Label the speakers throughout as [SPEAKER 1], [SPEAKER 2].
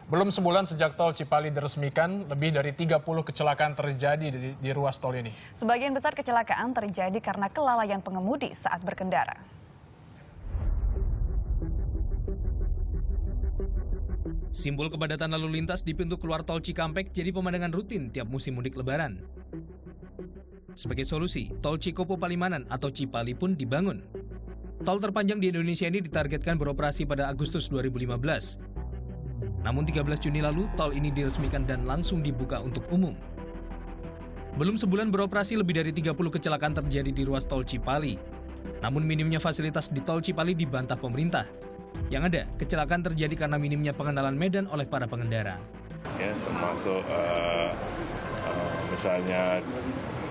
[SPEAKER 1] Belum sebulan sejak tol Cipali diresmikan, lebih dari 30 kecelakaan terjadi di ruas tol ini.
[SPEAKER 2] Sebagian besar kecelakaan terjadi karena kelalaian pengemudi saat berkendara.
[SPEAKER 3] Simbol kepadatan lalu lintas di pintu keluar tol Cikampek jadi pemandangan rutin tiap musim mudik Lebaran. Sebagai solusi, tol Cikopo Palimanan atau Cipali pun dibangun. Tol terpanjang di Indonesia ini ditargetkan beroperasi pada Agustus 2015. Namun 13 Juni lalu, tol ini diresmikan dan langsung dibuka untuk umum. Belum sebulan beroperasi, lebih dari 30 kecelakaan terjadi di ruas tol Cipali. Namun minimnya fasilitas di tol Cipali dibantah pemerintah. Yang ada, kecelakaan terjadi karena minimnya pengenalan medan oleh para pengendara.
[SPEAKER 4] Ya, termasuk misalnya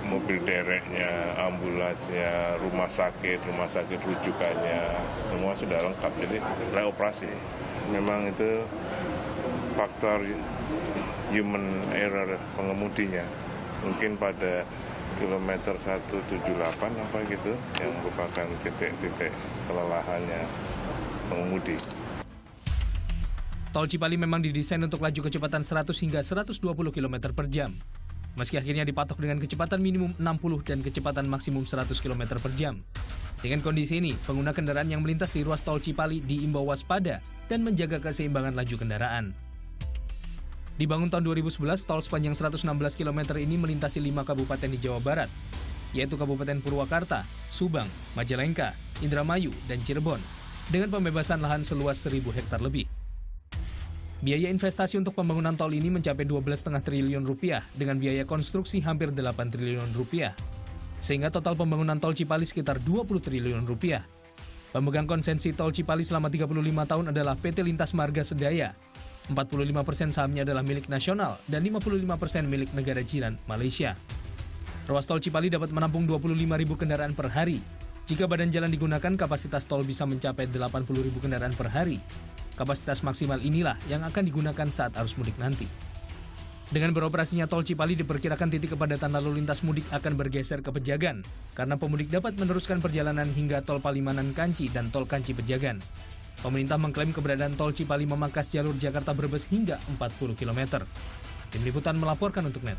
[SPEAKER 4] mobil dereknya, ambulansnya, rumah sakit rujukannya, semua sudah lengkap, jadi reoperasi. Memang itu faktor human error pengemudinya. Mungkin pada kilometer 178 apa gitu, yang merupakan titik-titik kelelahannya pengemudi.
[SPEAKER 3] Tol Cipali memang didesain untuk laju kecepatan 100 hingga 120 km per jam. Meski akhirnya dipatok dengan kecepatan minimum 60 dan kecepatan maksimum 100 km per jam. Dengan kondisi ini, pengguna kendaraan yang melintas di ruas tol Cipali diimbau waspada dan menjaga keseimbangan laju kendaraan. Dibangun tahun 2011, tol sepanjang 116 km ini melintasi 5 kabupaten di Jawa Barat, yaitu Kabupaten Purwakarta, Subang, Majalengka, Indramayu, dan Cirebon, dengan pembebasan lahan seluas 1.000 hektar lebih. Biaya investasi untuk pembangunan tol ini mencapai 12,5 triliun rupiah dengan biaya konstruksi hampir 8 triliun rupiah. Sehingga total pembangunan tol Cipali sekitar 20 triliun rupiah. Pemegang konsensi tol Cipali selama 35 tahun adalah PT Lintas Marga Sedaya. 45% sahamnya adalah milik nasional dan 55% milik negara jiran Malaysia. Ruas tol Cipali dapat menampung 25.000 kendaraan per hari. Jika badan jalan digunakan, kapasitas tol bisa mencapai 80.000 kendaraan per hari. Kapasitas maksimal inilah yang akan digunakan saat arus mudik nanti. Dengan beroperasinya tol Cipali diperkirakan titik kepadatan lalu lintas mudik akan bergeser ke Pejagan, karena pemudik dapat meneruskan perjalanan hingga tol Palimanan Kanci dan tol Kanci Pejagan. Pemerintah mengklaim keberadaan tol Cipali memangkas jalur Jakarta Brebes hingga 40 km. Tim Liputan melaporkan untuk NET.